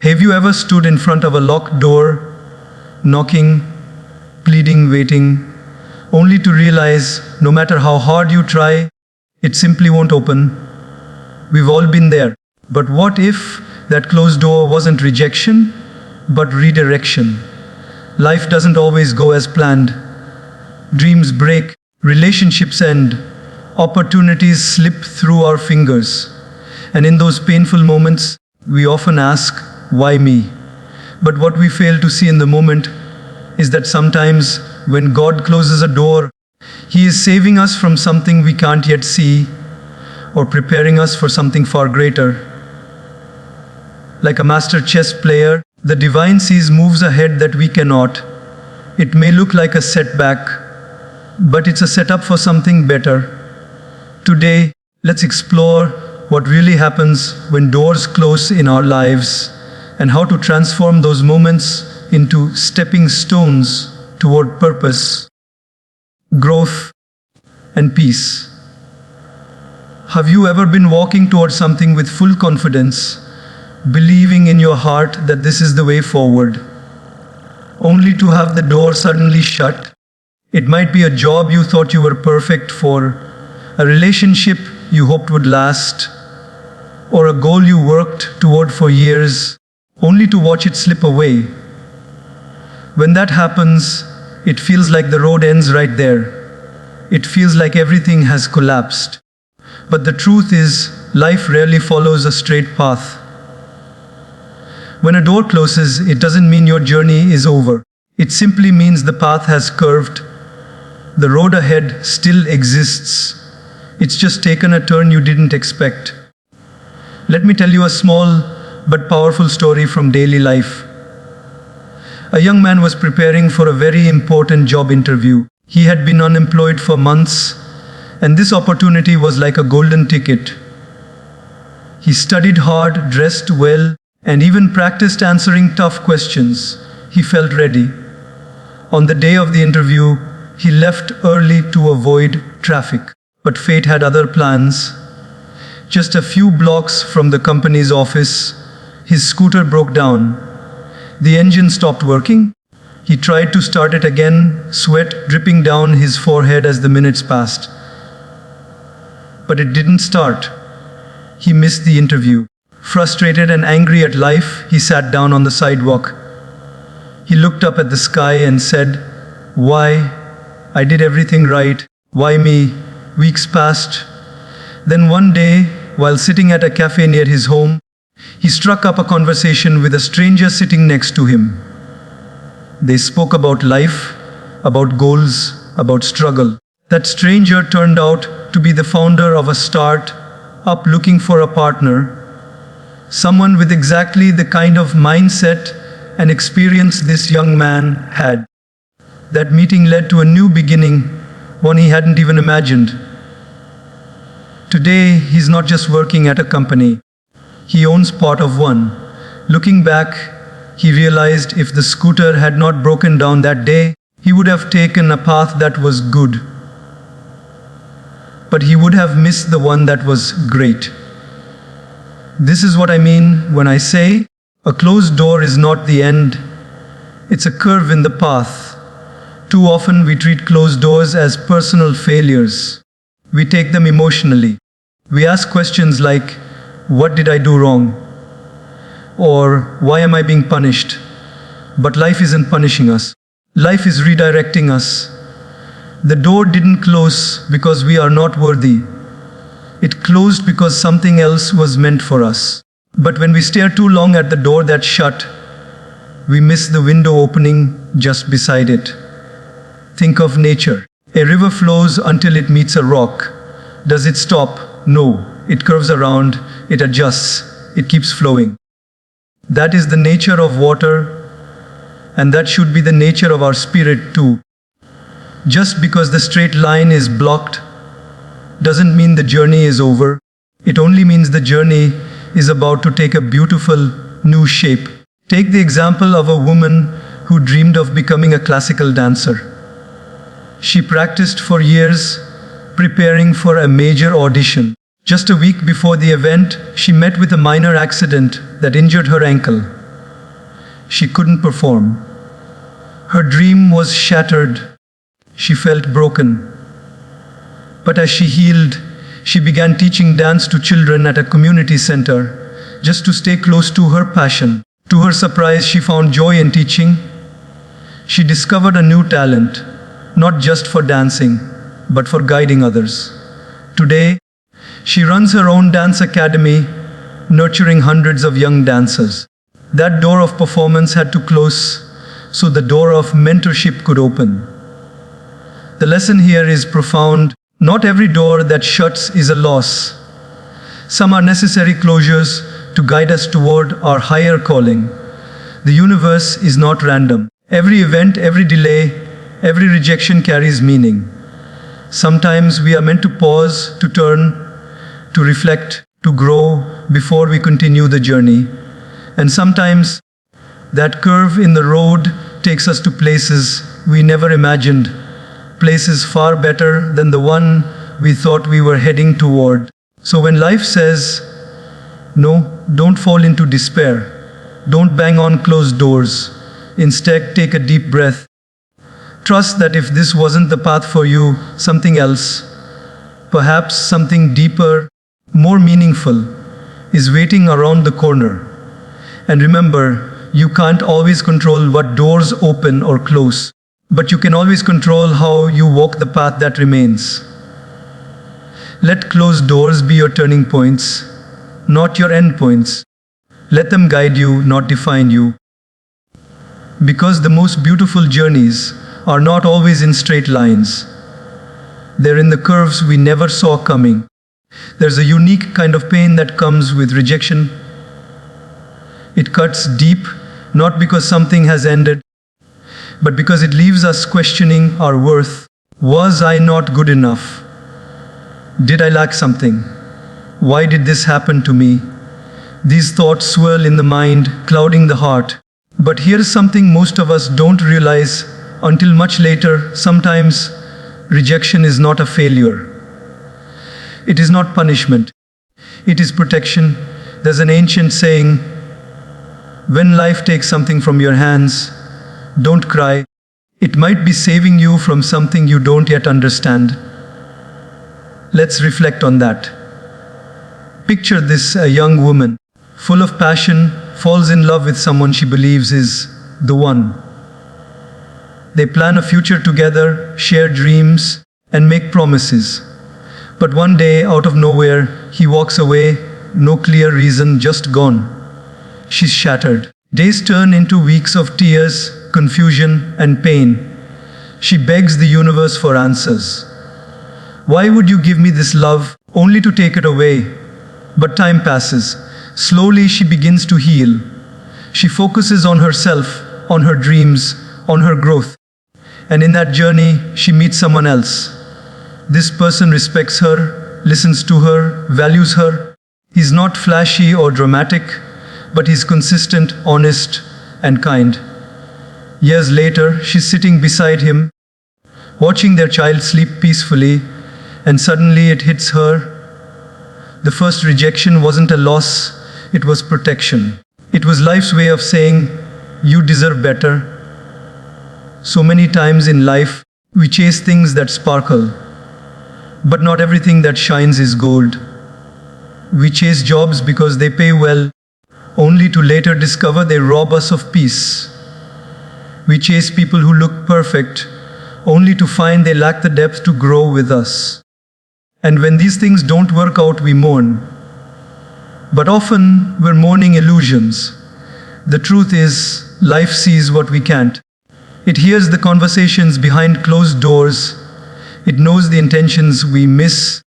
Have you ever stood in front of a locked door, knocking, pleading, waiting, only to realize no matter how hard you try, it simply won't open? We've all been there. But what if that closed door wasn't rejection, but redirection? Life doesn't always go as planned. Dreams break, relationships end, opportunities slip through our fingers. And in those painful moments, we often ask, why me? But what we fail to see in the moment is that sometimes when God closes a door, He is saving us from something we can't yet see or preparing us for something far greater. Like a master chess player, the divine sees moves ahead that we cannot. It may look like a setback, but it's a setup for something better. Today, let's explore what really happens when doors close in our lives and how to transform those moments into stepping stones toward purpose, growth, and peace. Have you ever been walking towards something with full confidence, believing in your heart that this is the way forward, only to have the door suddenly shut? It might be a job you thought you were perfect for, a relationship you hoped would last, or a goal you worked toward for years, only to watch it slip away. When that happens, it feels like the road ends right there. It feels like everything has collapsed. But the truth is, life rarely follows a straight path. When a door closes, it doesn't mean your journey is over. It simply means the path has curved. The road ahead still exists. It's just taken a turn you didn't expect. Let me tell you a small but powerful story from daily life. A young man was preparing for a very important job interview. He had been unemployed for months, and this opportunity was like a golden ticket. He studied hard, dressed well, and even practiced answering tough questions. He felt ready. On the day of the interview, he left early to avoid traffic. But fate had other plans. Just a few blocks from the company's office, his scooter broke down. The engine stopped working. He tried to start it again, sweat dripping down his forehead as the minutes passed. But it didn't start. He missed the interview. Frustrated and angry at life, he sat down on the sidewalk. He looked up at the sky and said, "Why? I did everything right. Why me?" Weeks passed. Then one day, while sitting at a cafe near his home, he struck up a conversation with a stranger sitting next to him. They spoke about life, about goals, about struggle. That stranger turned out to be the founder of a start-up looking for a partner, someone with exactly the kind of mindset and experience this young man had. That meeting led to a new beginning, one he hadn't even imagined. Today, he's not just working at a company. He owns part of one. Looking back, he realized if the scooter had not broken down that day, he would have taken a path that was good. But he would have missed the one that was great. This is what I mean when I say, a closed door is not the end. It's a curve in the path. Too often we treat closed doors as personal failures. We take them emotionally. We ask questions like, what did I do wrong? Or why am I being punished? But life isn't punishing us. Life is redirecting us. The door didn't close because we are not worthy. It closed because something else was meant for us. But when we stare too long at the door that's shut, we miss the window opening just beside it. Think of nature. A river flows until it meets a rock. Does it stop? No. It curves around, it adjusts, it keeps flowing. That is the nature of water, and that should be the nature of our spirit too. Just because the straight line is blocked doesn't mean the journey is over. It only means the journey is about to take a beautiful new shape. Take the example of a woman who dreamed of becoming a classical dancer. She practiced for years, preparing for a major audition. Just a week before the event, she met with a minor accident that injured her ankle. She couldn't perform. Her dream was shattered. She felt broken. But as she healed, she began teaching dance to children at a community center, just to stay close to her passion. To her surprise, she found joy in teaching. She discovered a new talent, not just for dancing, but for guiding others. Today, she runs her own dance academy, nurturing hundreds of young dancers. That door of performance had to close so the door of mentorship could open. The lesson here is profound. Not every door that shuts is a loss. Some are necessary closures to guide us toward our higher calling. The universe is not random. Every event, every delay, every rejection carries meaning. Sometimes we are meant to pause, to turn, to reflect, to grow before we continue the journey. And sometimes that curve in the road takes us to places we never imagined, places far better than the one we thought we were heading toward. So when life says, no, don't fall into despair. Don't bang on closed doors. Instead, take a deep breath. Trust that if this wasn't the path for you, something else, perhaps something deeper, more meaningful, is waiting around the corner. And remember, you can't always control what doors open or close, but you can always control how you walk the path that remains. Let closed doors be your turning points, not your end points. Let them guide you, not define you. Because the most beautiful journeys are not always in straight lines. They're in the curves we never saw coming. There's a unique kind of pain that comes with rejection. It cuts deep, not because something has ended, but because it leaves us questioning our worth. Was I not good enough? Did I lack something? Why did this happen to me? These thoughts swirl in the mind, clouding the heart. But here's something most of us don't realize until much later. Sometimes rejection is not a failure. It is not punishment. It is protection. There's an ancient saying, when life takes something from your hands, don't cry. It might be saving you from something you don't yet understand. Let's reflect on that. Picture this: a young woman, full of passion, falls in love with someone she believes is the one. They plan a future together, share dreams, and make promises. But one day, out of nowhere, he walks away, no clear reason, just gone. She's shattered. Days turn into weeks of tears, confusion, and pain. She begs the universe for answers. Why would you give me this love, only to take it away? But time passes. Slowly she begins to heal. She focuses on herself, on her dreams, on her growth. And in that journey, she meets someone else. This person respects her, listens to her, values her. He's not flashy or dramatic, but he's consistent, honest, and kind. Years later, she's sitting beside him, watching their child sleep peacefully, and suddenly it hits her. The first rejection wasn't a loss, it was protection. It was life's way of saying, you deserve better. So many times in life, we chase things that sparkle, but not everything that shines is gold. We chase jobs because they pay well, only to later discover they rob us of peace. We chase people who look perfect, only to find they lack the depth to grow with us. And when these things don't work out, we mourn. But often, we're mourning illusions. The truth is, life sees what we can't. It hears the conversations behind closed doors. It knows the intentions we miss.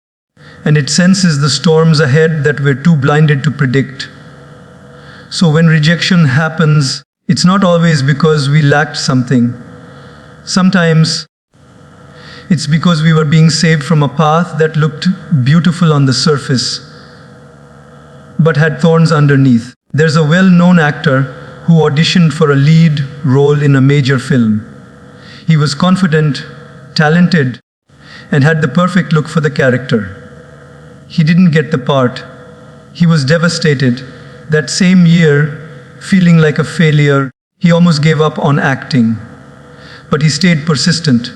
And it senses the storms ahead that we're too blinded to predict. So when rejection happens, it's not always because we lacked something. Sometimes it's because we were being saved from a path that looked beautiful on the surface, but had thorns underneath. There's a well-known actor who auditioned for a lead role in a major film. He was confident, talented, and had the perfect look for the character. He didn't get the part. He was devastated. That same year, feeling like a failure, He almost gave up on acting, but he stayed persistent.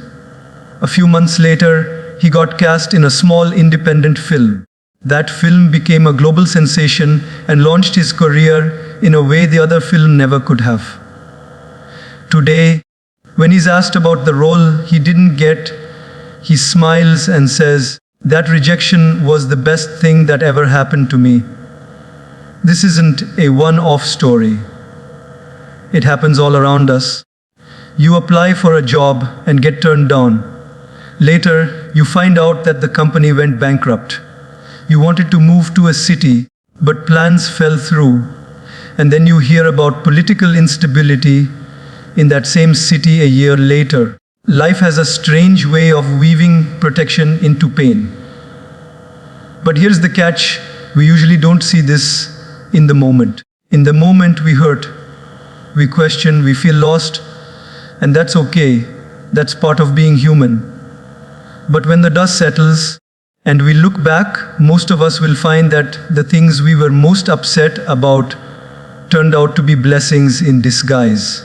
A few months later, he got cast in a small independent film. That film became a global sensation and launched his career in a way the other film never could have. Today, when he's asked about the role he didn't get, he smiles and says, "That rejection was the best thing that ever happened to me." This isn't a one-off story. It happens all around us. You apply for a job and get turned down. Later, you find out that the company went bankrupt. You wanted to move to a city, but plans fell through. And then you hear about political instability in that same city a year later. Life has a strange way of weaving protection into pain. But here's the catch: we usually don't see this in the moment. In the moment, we hurt, we question, we feel lost, and that's okay. That's part of being human. But when the dust settles and we look back, most of us will find that the things we were most upset about turned out to be blessings in disguise.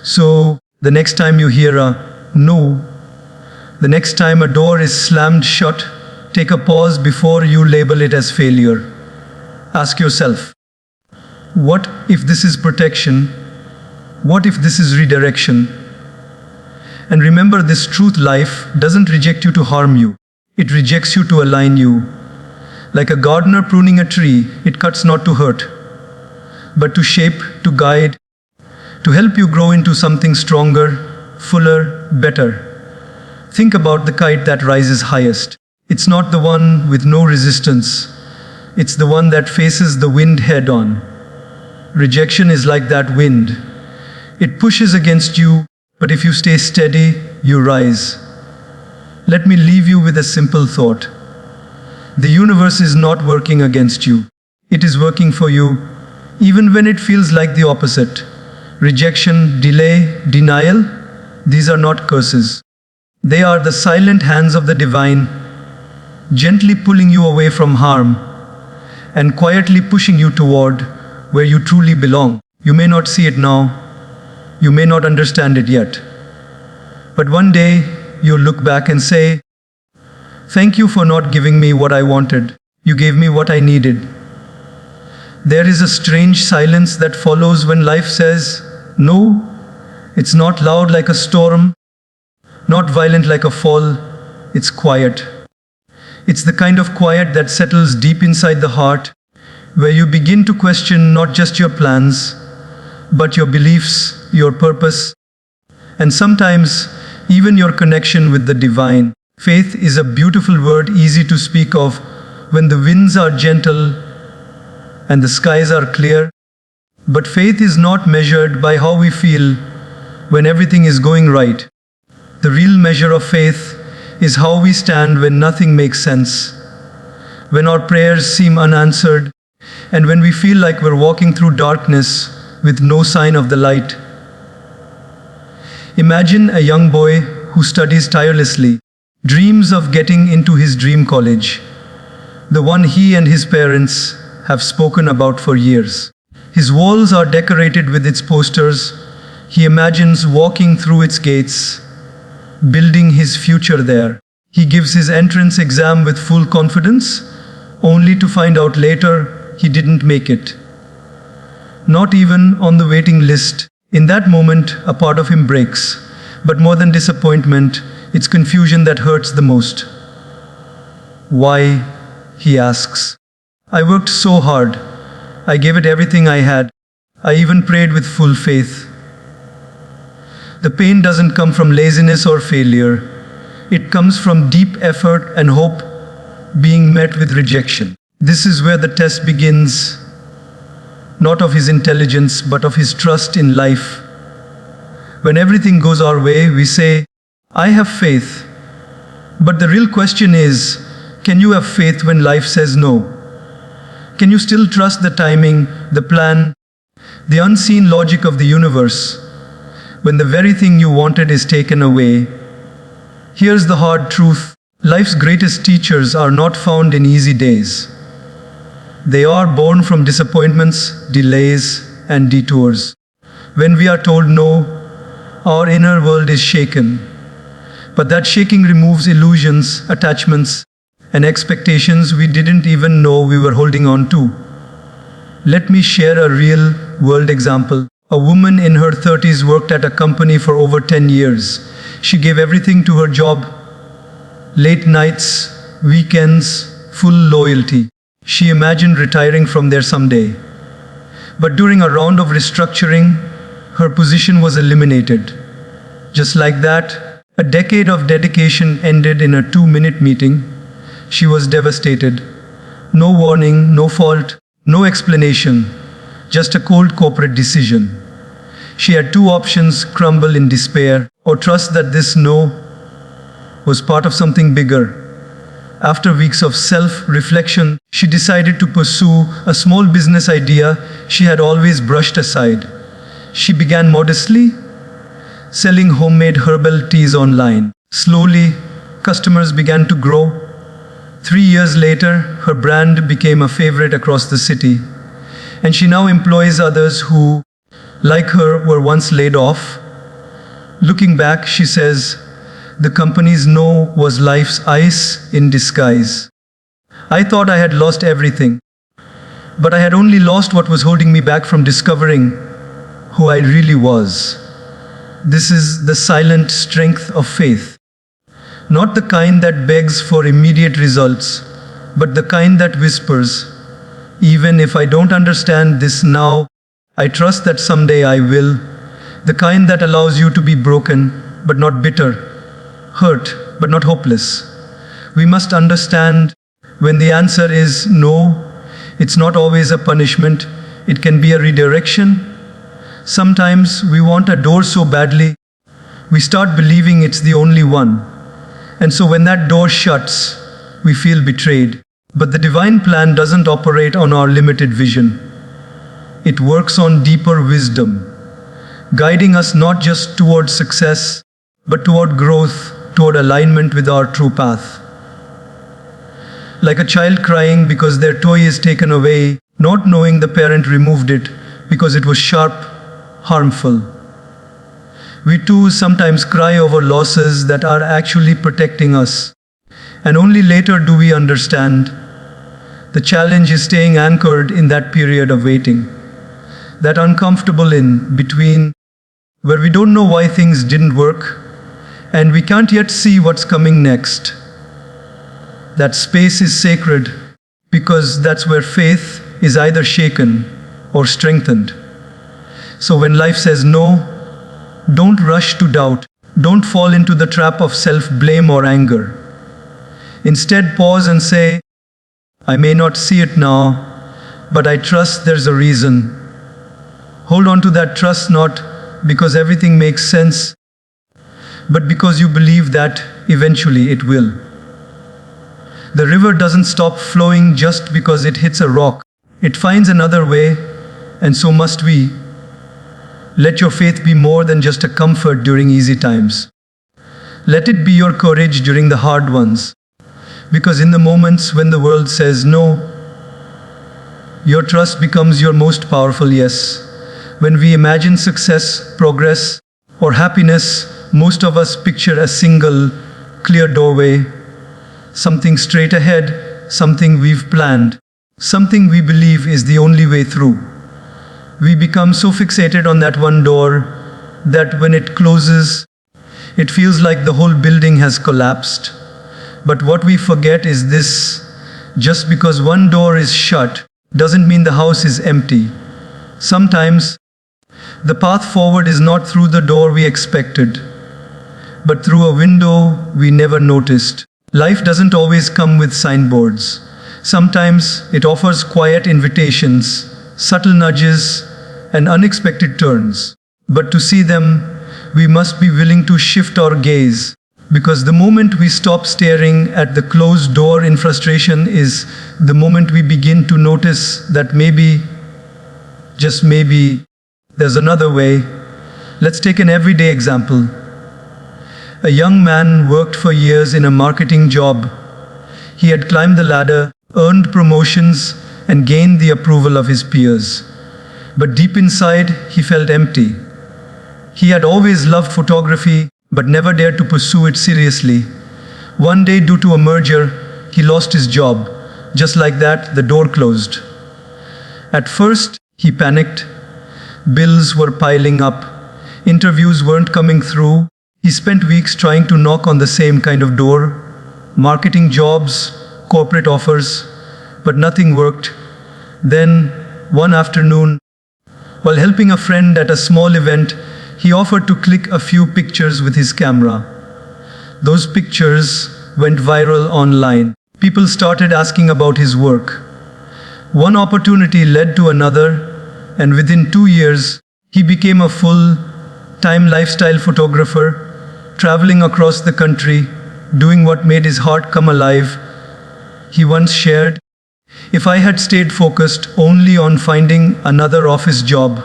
So, the next time you hear a no, the next time a door is slammed shut, take a pause before you label it as failure. Ask yourself, what if this is protection? What if this is redirection? And remember this truth: life doesn't reject you to harm you. It rejects you to align you. Like a gardener pruning a tree, it cuts not to hurt, but to shape, to guide, to help you grow into something stronger, fuller, better. Think about the kite that rises highest. It's not the one with no resistance. It's the one that faces the wind head on. Rejection is like that wind. It pushes against you, but if you stay steady, you rise. Let me leave you with a simple thought. The universe is not working against you. It is working for you, even when it feels like the opposite. Rejection, delay, denial, these are not curses. They are the silent hands of the divine, gently pulling you away from harm and quietly pushing you toward where you truly belong. You may not see it now, you may not understand it yet, but one day you'll look back and say, "Thank you for not giving me what I wanted. You gave me what I needed." There is a strange silence that follows when life says no. It's not loud like a storm, not violent like a fall. It's quiet. It's the kind of quiet that settles deep inside the heart, where you begin to question not just your plans, but your beliefs, your purpose, and sometimes even your connection with the divine. Faith is a beautiful word, easy to speak of when the winds are gentle and the skies are clear. But faith is not measured by how we feel when everything is going right. The real measure of faith is how we stand when nothing makes sense, when our prayers seem unanswered, and when we feel like we're walking through darkness with no sign of the light. Imagine a young boy who studies tirelessly, dreams of getting into his dream college, the one he and his parents have spoken about for years. His walls are decorated with its posters. He imagines walking through its gates, building his future there. He gives his entrance exam with full confidence, only to find out later he didn't make it. Not even on the waiting list. In that moment, a part of him breaks. But more than disappointment, it's confusion that hurts the most. Why? He asks. I worked so hard. I gave it everything I had. I even prayed with full faith. The pain doesn't come from laziness or failure. It comes from deep effort and hope being met with rejection. This is where the test begins, not of his intelligence, but of his trust in life. When everything goes our way, we say, "I have faith." But the real question is, can you have faith when life says no? Can you still trust the timing, the plan, the unseen logic of the universe, when the very thing you wanted is taken away? Here's the hard truth. Life's greatest teachers are not found in easy days. They are born from disappointments, delays, and detours. When we are told no, our inner world is shaken. But that shaking removes illusions, attachments, and expectations we didn't even know we were holding on to. Let me share a real world example. A woman in her 30s worked at a company for over 10 years. She gave everything to her job. Late nights, weekends, full loyalty. She imagined retiring from there someday. But during a round of restructuring, her position was eliminated. Just like that, a decade of dedication ended in a 2-minute meeting. She was devastated. No warning, no fault, no explanation, just a cold corporate decision. She had two options: crumble in despair or trust that this no was part of something bigger. After weeks of self-reflection, she decided to pursue a small business idea she had always brushed aside. She began modestly, selling homemade herbal teas online. Slowly, customers began to grow. 3 years later, her brand became a favorite across the city, and she now employs others who, like her, were once laid off. Looking back, she says, the company's no was life's ice in disguise. I thought I had lost everything, but I had only lost what was holding me back from discovering who I really was. This is the silent strength of faith. Not the kind that begs for immediate results, but the kind that whispers, even if I don't understand this now, I trust that someday I will. The kind that allows you to be broken, but not bitter, hurt, but not hopeless. We must understand when the answer is no, it's not always a punishment, it can be a redirection. Sometimes we want a door so badly, we start believing it's the only one. And so when that door shuts, we feel betrayed. But the divine plan doesn't operate on our limited vision. It works on deeper wisdom, guiding us not just toward success, but toward growth, toward alignment with our true path. Like a child crying because their toy is taken away, not knowing the parent removed it because it was sharp, harmful. We too sometimes cry over losses that are actually protecting us, and only later do we understand. The challenge is staying anchored in that period of waiting, that uncomfortable in between, where we don't know why things didn't work, and we can't yet see what's coming next. That space is sacred, because that's where faith is either shaken or strengthened. So when life says no, don't rush to doubt. Don't fall into the trap of self-blame or anger. Instead, pause and say, I may not see it now, but I trust there's a reason. Hold on to that trust not because everything makes sense, but because you believe that eventually it will. The river doesn't stop flowing just because it hits a rock. It finds another way, and so must we. Let your faith be more than just a comfort during easy times. Let it be your courage during the hard ones. Because in the moments when the world says no, your trust becomes your most powerful yes. When we imagine success, progress, or happiness, most of us picture a single, clear doorway, something straight ahead, something we've planned, something we believe is the only way through. We become so fixated on that one door that when it closes, it feels like the whole building has collapsed. But what we forget is this: just because one door is shut doesn't mean the house is empty. Sometimes, the path forward is not through the door we expected, but through a window we never noticed. Life doesn't always come with signboards. Sometimes it offers quiet invitations, subtle nudges, and unexpected turns. But to see them, we must be willing to shift our gaze, because the moment we stop staring at the closed door in frustration is the moment we begin to notice that maybe, just maybe, there's another way. Let's take an everyday example. A young man worked for years in a marketing job. He had climbed the ladder, earned promotions, and gained the approval of his peers. But deep inside, he felt empty. He had always loved photography, but never dared to pursue it seriously. One day, due to a merger, he lost his job. Just like that, the door closed. At first, he panicked. Bills were piling up. Interviews weren't coming through. He spent weeks trying to knock on the same kind of door, marketing jobs, corporate offers, but nothing worked. Then, one afternoon, while helping a friend at a small event, he offered to click a few pictures with his camera. Those pictures went viral online. People started asking about his work. One opportunity led to another, and within 2 years, he became a full-time lifestyle photographer, traveling across the country, doing what made his heart come alive. He once shared, "If I had stayed focused only on finding another office job,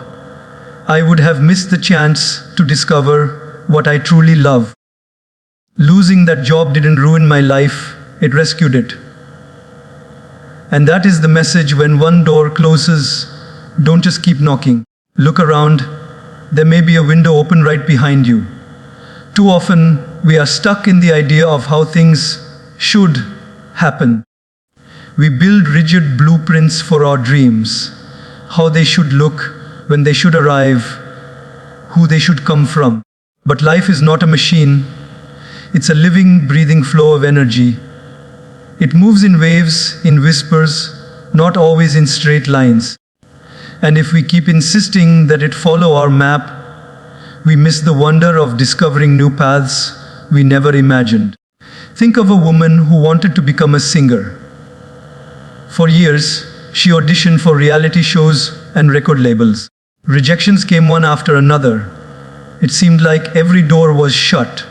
I would have missed the chance to discover what I truly love. Losing that job didn't ruin my life, it rescued it." And that is the message: when one door closes, don't just keep knocking. Look around. There may be a window open right behind you. Too often, we are stuck in the idea of how things should happen. We build rigid blueprints for our dreams, how they should look, when they should arrive, who they should come from. But life is not a machine. It's a living, breathing flow of energy. It moves in waves, in whispers, not always in straight lines. And if we keep insisting that it follow our map, we miss the wonder of discovering new paths we never imagined. Think of a woman who wanted to become a singer. For years, she auditioned for reality shows and record labels. Rejections came one after another. It seemed like every door was shut.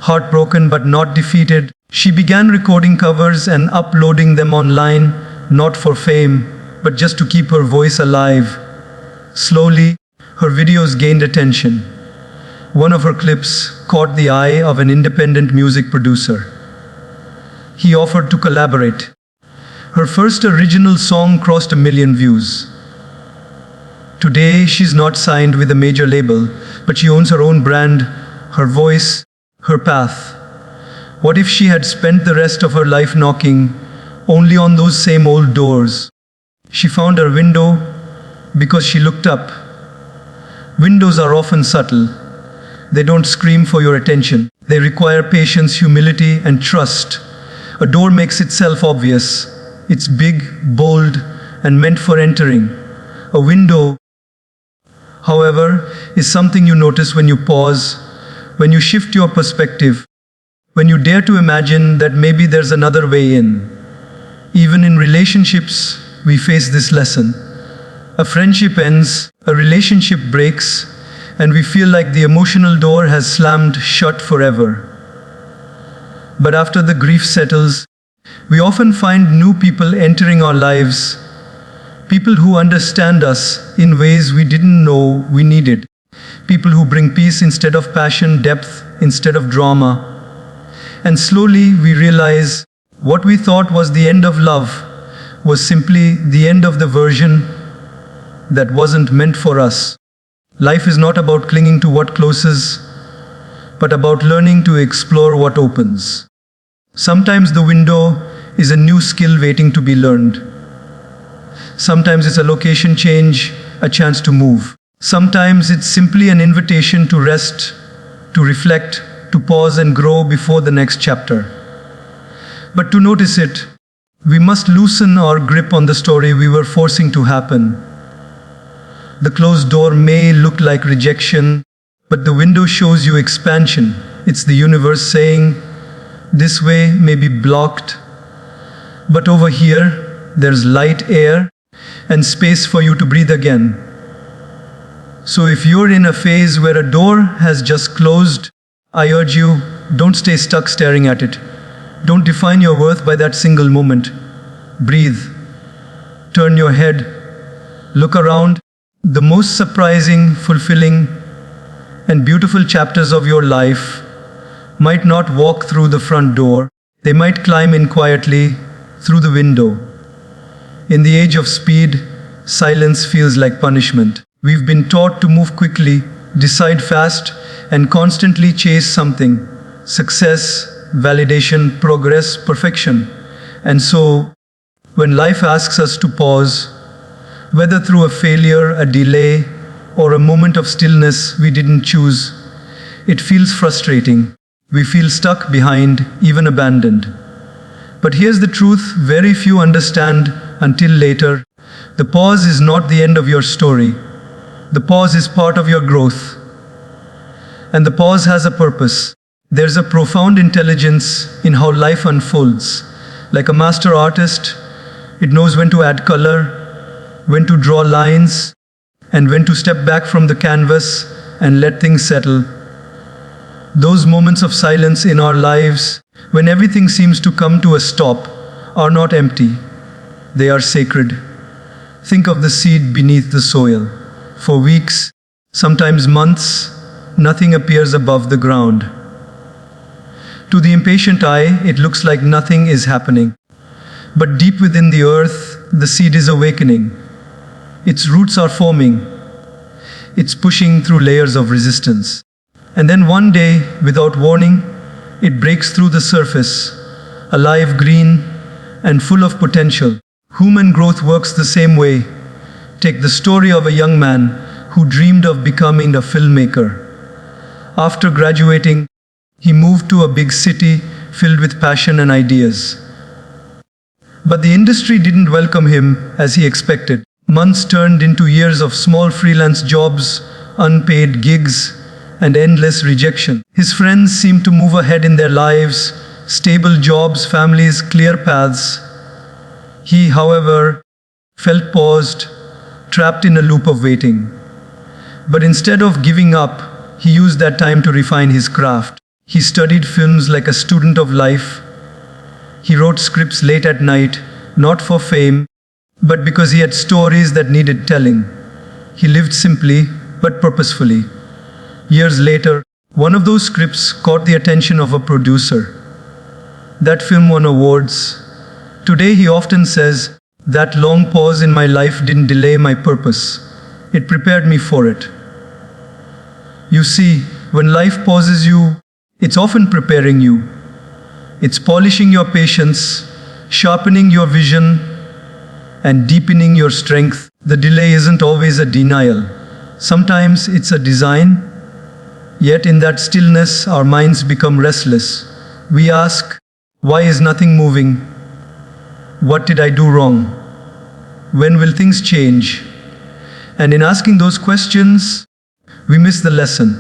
Heartbroken but not defeated, she began recording covers and uploading them online, not for fame, but just to keep her voice alive. Slowly, her videos gained attention. One of her clips caught the eye of an independent music producer. He offered to collaborate. Her first original song crossed 1 million views. Today, she's not signed with a major label, but she owns her own brand, her voice, her path. What if she had spent the rest of her life knocking only on those same old doors? She found her window because she looked up. Windows are often subtle. They don't scream for your attention. They require patience, humility, and trust. A door makes itself obvious. It's big, bold, and meant for entering. A window, however, is something you notice when you pause, when you shift your perspective, when you dare to imagine that maybe there's another way in. Even in relationships, we face this lesson. A friendship ends, a relationship breaks, and we feel like the emotional door has slammed shut forever. But after the grief settles, we often find new people entering our lives, people who understand us in ways we didn't know we needed, people who bring peace instead of passion, depth instead of drama. And slowly we realize what we thought was the end of love was simply the end of the version that wasn't meant for us. Life is not about clinging to what closes, but about learning to explore what opens. Sometimes the window is a new skill waiting to be learned. Sometimes it's a location change, a chance to move. Sometimes it's simply an invitation to rest, to reflect, to pause and grow before the next chapter. But to notice it, we must loosen our grip on the story we were forcing to happen. The closed door may look like rejection, but the window shows you expansion. It's the universe saying, this way may be blocked, but over here, there's light, air, and space for you to breathe again. So if you're in a phase where a door has just closed, I urge you, don't stay stuck staring at it. Don't define your worth by that single moment. Breathe. Turn your head. Look around. The most surprising, fulfilling, and beautiful chapters of your life might not walk through the front door. They might climb in quietly through the window. In the age of speed, silence feels like punishment. We've been taught to move quickly, decide fast, and constantly chase something: success, validation, progress, perfection. And so, when life asks us to pause, whether through a failure, a delay, or a moment of stillness we didn't choose, it feels frustrating. We feel stuck behind, even abandoned. But here's the truth very few understand until later. The pause is not the end of your story. The pause is part of your growth. And the pause has a purpose. There's a profound intelligence in how life unfolds. Like a master artist, it knows when to add color, when to draw lines, and when to step back from the canvas and let things settle. Those moments of silence in our lives, when everything seems to come to a stop, are not empty. They are sacred. Think of the seed beneath the soil. For weeks, sometimes months, nothing appears above the ground. To the impatient eye, it looks like nothing is happening. But deep within the earth, the seed is awakening. Its roots are forming. It's pushing through layers of resistance. And then one day, without warning, it breaks through the surface, alive, green, and full of potential. Human growth works the same way. Take the story of a young man who dreamed of becoming a filmmaker. After graduating, he moved to a big city filled with passion and ideas. But the industry didn't welcome him as he expected. Months turned into years of small freelance jobs, unpaid gigs, and endless rejection. His friends seemed to move ahead in their lives, stable jobs, families, clear paths. He, however, felt paused, trapped in a loop of waiting. But instead of giving up, he used that time to refine his craft. He studied films like a student of life. He wrote scripts late at night, not for fame, but because he had stories that needed telling. He lived simply, but purposefully. Years later, one of those scripts caught the attention of a producer. That film won awards. Today he often says, "That long pause in my life didn't delay my purpose. It prepared me for it." You see, when life pauses you, it's often preparing you. It's polishing your patience, sharpening your vision, and deepening your strength. The delay isn't always a denial. Sometimes it's a design. Yet in that stillness, our minds become restless. We ask, why is nothing moving? What did I do wrong? When will things change? And in asking those questions, we miss the lesson.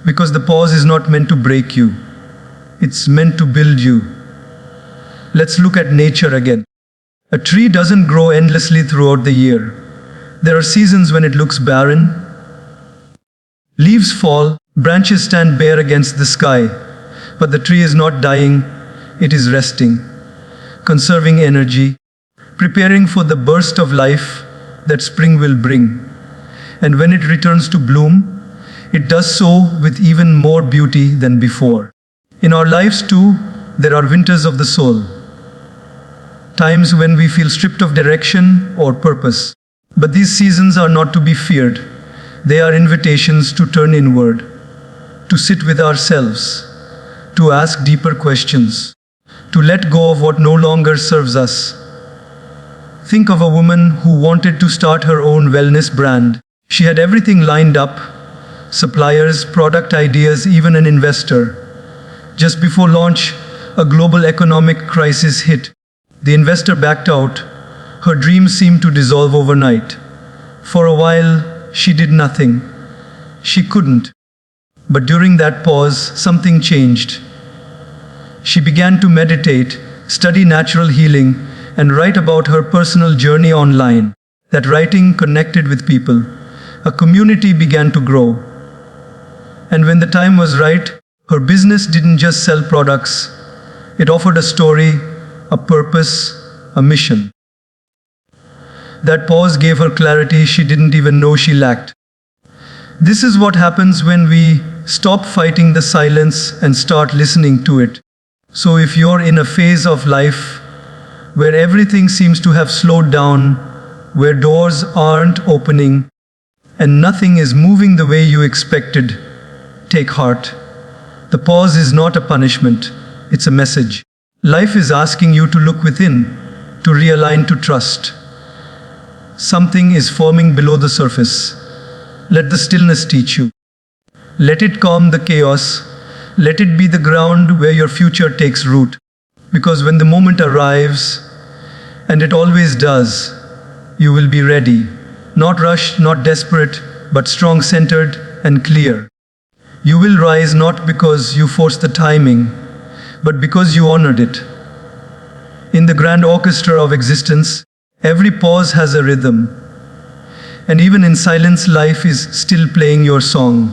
Because the pause is not meant to break you. It's meant to build you. Let's look at nature again. A tree doesn't grow endlessly throughout the year. There are seasons when it looks barren. Leaves fall, branches stand bare against the sky. But the tree is not dying, it is resting, conserving energy, preparing for the burst of life that spring will bring. And when it returns to bloom, it does so with even more beauty than before. In our lives too, there are winters of the soul. Times when we feel stripped of direction or purpose. But these seasons are not to be feared. They are invitations to turn inward, to sit with ourselves, to ask deeper questions, to let go of what no longer serves us. Think of a woman who wanted to start her own wellness brand. She had everything lined up: suppliers, product ideas, even an investor. Just before launch, a global economic crisis hit. The investor backed out. Her dreams seemed to dissolve overnight. For a while, she did nothing. She couldn't. But during that pause, something changed. She began to meditate, study natural healing, and write about her personal journey online. That writing connected with people. A community began to grow. And when the time was right, her business didn't just sell products. It offered a story, a purpose, a mission. That pause gave her clarity she didn't even know she lacked. This is what happens when we stop fighting the silence and start listening to it. So if you're in a phase of life where everything seems to have slowed down, where doors aren't opening and nothing is moving the way you expected, take heart. The pause is not a punishment, it's a message. Life is asking you to look within, to realign, to trust. Something is forming below the surface. Let the stillness teach you. Let it calm the chaos. Let it be the ground where your future takes root. Because when the moment arrives, and it always does, you will be ready. Not rushed, not desperate, but strong, centered, and clear. You will rise not because you forced the timing, but because you honored it. In the grand orchestra of existence, every pause has a rhythm. And even in silence, life is still playing your song.